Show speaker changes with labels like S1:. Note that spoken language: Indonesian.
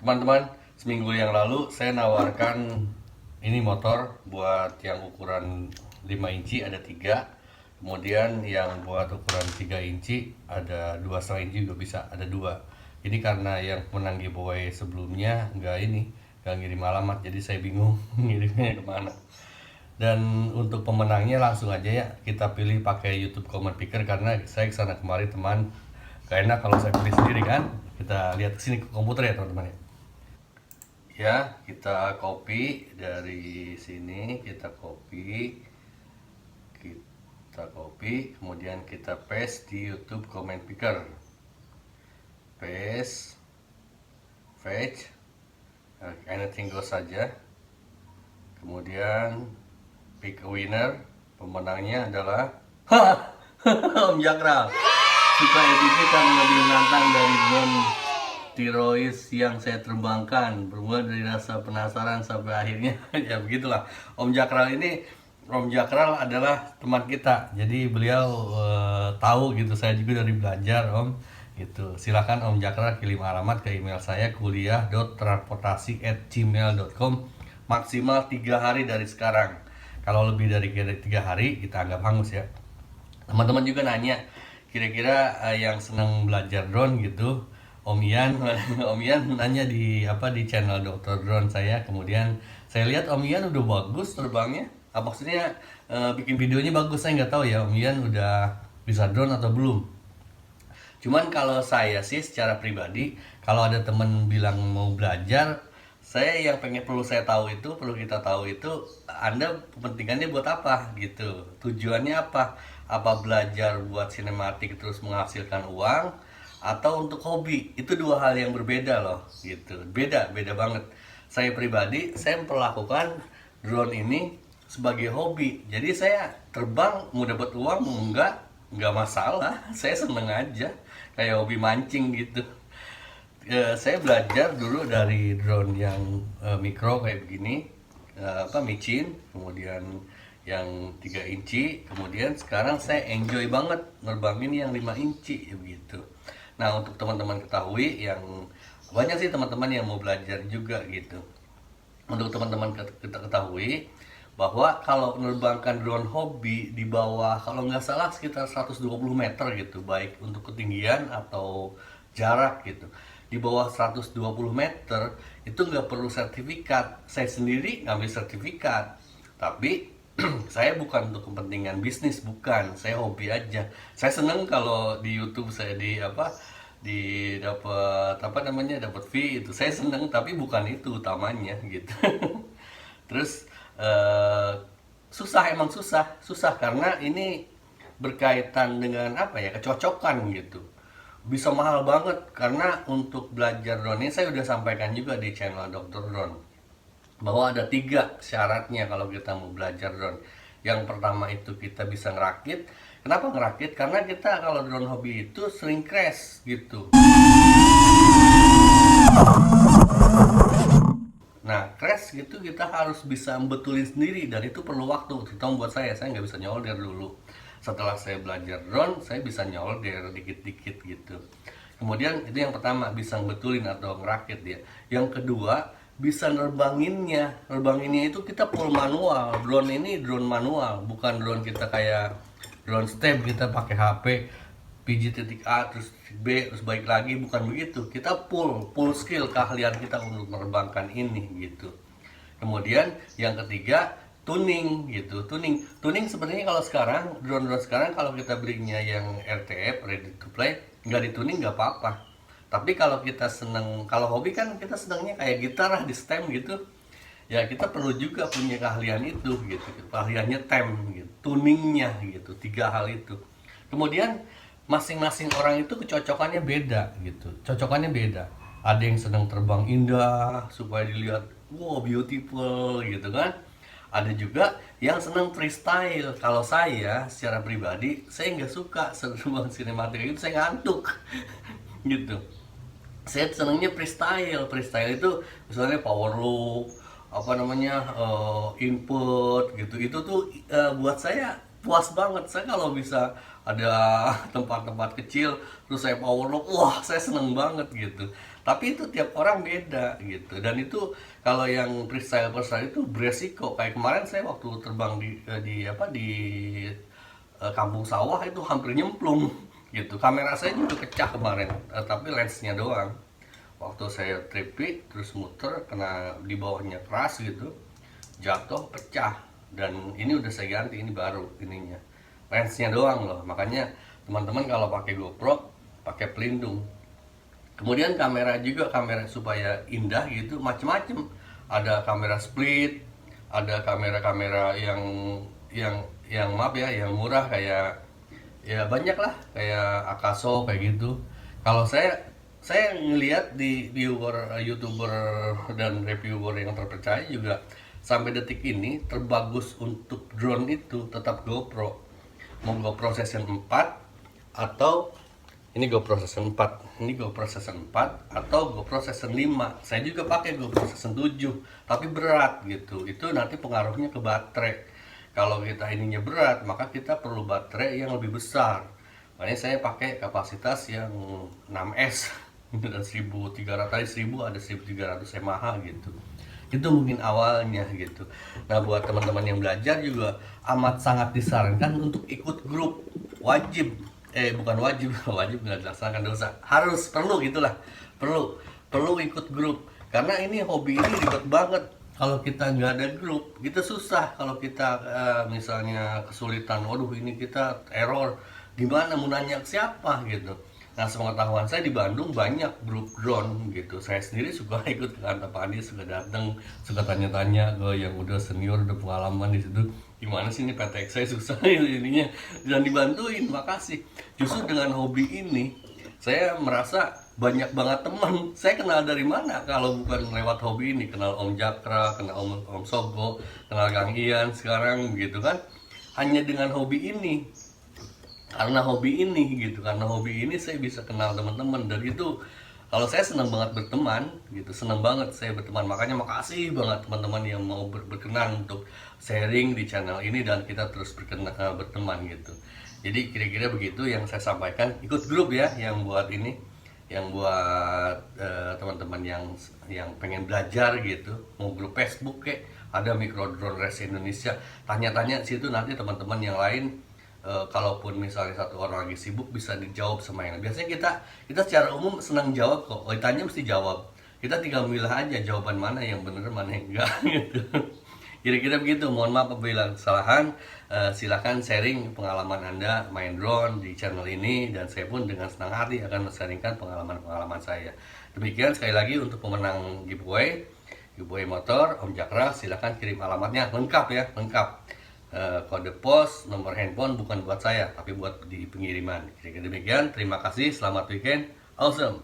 S1: Teman-teman, seminggu yang lalu saya nawarkan ini motor buat yang ukuran 5 inci ada 3. Kemudian yang buat ukuran 3 inci ada 2,5 inci juga bisa, ada 2. Ini karena yang menang giveaway sebelumnya nggak ngirim alamat, jadi saya bingung ngirimnya kemana. Dan untuk pemenangnya langsung aja ya kita pilih pakai YouTube Comment Picker, karena saya kesana kemari teman, gak enak kalau saya pilih sendiri kan. Kita lihat kesini ke komputer ya teman-teman ya. Ya, kita copy dari sini, kita copy, kemudian kita paste di YouTube Comment Picker. Paste, fetch, anything goes saja. Kemudian pick a winner, pemenangnya adalah Om Jakral. Suka editnya karena lebih menantang dari drone tirois yang saya terbangkan, bermula dari rasa penasaran sampai akhirnya ya begitulah. Om Jakral adalah teman kita, jadi beliau tahu gitu, saya juga dari belajar Om gitu. Silakan Om Jakral kirim alamat ke email saya kuliah.transportasi@gmail.com maksimal 3 hari dari sekarang. Kalau lebih dari 3 hari kita anggap hangus ya. Teman-teman juga nanya kira-kira yang senang belajar drone gitu, Om Ian Om Ian nanya di channel Dr. Drone saya. Kemudian saya lihat Om Ian udah bagus terbangnya, maksudnya bikin videonya bagus. Saya nggak tahu ya Om Ian udah bisa drone atau belum. Cuman kalau saya sih secara pribadi, kalau ada temen bilang mau belajar, saya yang perlu kita tahu itu, Anda kepentingannya buat apa gitu, tujuannya apa? Apa belajar buat sinematik terus menghasilkan uang, atau untuk hobi? Itu dua hal yang berbeda loh gitu, beda banget. Saya pribadi, saya memperlakukan drone ini sebagai hobi. Jadi saya terbang mau dapat uang nggak masalah, saya seneng aja, kayak hobi mancing gitu. Saya belajar dulu dari drone yang mikro kayak begini, micin, kemudian yang 3 inci, kemudian sekarang saya enjoy banget nerbangin yang 5 inci begitu. Nah, untuk teman-teman ketahui, yang banyak sih teman-teman yang mau belajar juga gitu. Untuk teman-teman kita ketahui bahwa kalau menerbangkan drone hobi di bawah, kalau nggak salah sekitar 120 meter gitu, baik untuk ketinggian atau jarak gitu, di bawah 120 meter itu nggak perlu sertifikat. Saya sendiri ngambil sertifikat, tapi saya bukan untuk kepentingan bisnis, bukan, saya hobi aja. Saya seneng kalau di YouTube saya dapat fee itu, saya seneng, tapi bukan itu utamanya gitu. Terus emang susah karena ini berkaitan dengan kecocokan gitu. Bisa mahal banget, karena untuk belajar drone ini saya udah sampaikan juga di channel Dr. Drone bahwa ada 3 syaratnya kalau kita mau belajar drone. Yang pertama itu kita bisa ngerakit. Kenapa ngerakit? Karena kita kalau drone hobi itu sering crash gitu. Nah, crash gitu kita harus bisa betulin sendiri, dan itu perlu waktu. Terutama buat saya nggak bisa nyolder dulu. Setelah saya belajar drone, saya bisa nyolder dikit-dikit gitu. Kemudian itu yang pertama, bisa betulin atau ngerakit dia. Yang kedua, bisa nerbanginnya itu kita full manual. Drone ini drone manual, bukan drone kita kayak drone step kita pakai HP PJ.A terus B terus balik lagi, bukan begitu. Kita full skill, keahlian kita untuk menerbangkan ini gitu. Kemudian yang ketiga, tuning gitu. Tuning sebenarnya kalau sekarang drone sekarang kalau kita belinya yang RTF, ready to play, nggak dituning nggak apa-apa. Tapi kalau kita kalau hobi kan kita senangnya kayak gitar di stem gitu. Ya kita perlu juga punya keahlian itu gitu, keahliannya tem gitu, tuningnya gitu, 3 hal itu. Kemudian masing-masing orang itu kecocokannya beda gitu, ada yang senang terbang indah supaya dilihat wow beautiful gitu kan, ada juga yang senang freestyle. Kalau saya secara pribadi, saya nggak suka terbang sinematik itu, saya ngantuk gitu. Saya senangnya freestyle itu misalnya power loop, input gitu. Itu tuh buat saya puas banget. Saya kalau bisa ada tempat-tempat kecil terus saya power loop, wah saya seneng banget gitu. Tapi itu tiap orang beda gitu. Dan itu kalau yang freestyle itu beresiko. Kayak kemarin saya waktu terbang di kampung sawah itu hampir nyemplung gitu. Kamera saya juga pecah kemarin, tapi lensnya doang. Waktu saya tripping terus muter kena di bawahnya keras gitu, jatuh pecah. Dan ini udah saya ganti, ini baru ininya, lensnya doang loh. Makanya teman-teman kalau pakai GoPro pakai pelindung. Kemudian kamera juga, kamera supaya indah gitu, macem-macem. Ada kamera split, ada kamera-kamera yang maaf ya, yang murah kayak ya banyak lah, kayak Akaso kayak gitu. Kalau saya ngelihat di viewer YouTuber dan reviewer yang terpercaya juga sampai detik ini terbagus untuk drone itu tetap GoPro. Mau GoPro Session 4 atau ini GoPro Session 4, ini GoPro Session 4 atau GoPro Session 5. Saya juga pakai GoPro Session 7, tapi berat gitu. Itu nanti pengaruhnya ke baterai. Kalau kita ininya berat, maka kita perlu baterai yang lebih besar. Makanya saya pakai kapasitas yang 6S dan 1300, tadi 1000 ada 1300 mAh gitu. Itu mungkin awalnya gitu. Nah, buat teman-teman yang belajar juga amat sangat disarankan untuk ikut grup. Wajib, bukan wajib, wajib nggak dilaksanakan dosa, harus, perlu gitulah, perlu ikut grup. Karena ini hobi ini ribet banget. Kalau kita nggak ada grup, kita susah. Kalau kita misalnya kesulitan, waduh ini kita error, gimana mau nanya ke siapa gitu. Nah, sepengetahuan saya di Bandung banyak grup drone gitu. Saya sendiri suka ikut ke kantor Pak Andi, suka datang, suka tanya-tanya ke yang udah senior, udah pengalaman di situ. Gimana sih ini PTX saya susah ininya, dan dibantuin, makasih. Justru dengan hobi ini saya merasa banyak banget teman. Saya kenal dari mana kalau bukan lewat hobi ini? Kenal Om Jakra, kenal Om Sogo, kenal Kang Ian sekarang gitu kan. Hanya dengan hobi ini. Karena hobi ini gitu, karena hobi ini saya bisa kenal teman-teman. Dan itu kalau saya senang banget berteman gitu, senang banget saya berteman. Makanya makasih banget teman-teman yang mau berkenan untuk sharing di channel ini dan kita terus berteman gitu. Jadi kira-kira begitu yang saya sampaikan. Ikut grup ya, yang buat ini, yang buat teman-teman yang pengen belajar gitu, mau grup Facebook kayak ada Micro Drone Race Indonesia, tanya-tanya situ, nanti teman-teman yang lain kalaupun misalnya satu orang lagi sibuk bisa dijawab sama yang lain. Biasanya kita secara umum senang jawab kok, ditanya mesti jawab. Kita tinggal milah aja jawaban mana yang bener mana yang enggak gitu. Kira-kira begitu. Mohon maaf apabila kesalahan. Silahkan sharing pengalaman Anda main drone di channel ini, dan saya pun dengan senang hati akan men-sharingkan pengalaman-pengalaman saya. Demikian, sekali lagi untuk pemenang giveaway motor Om Jakra, silahkan kirim alamatnya lengkap ya, lengkap. Kode pos, nomor handphone bukan buat saya tapi buat di pengiriman. Kira-kira demikian. Terima kasih, selamat weekend, awesome.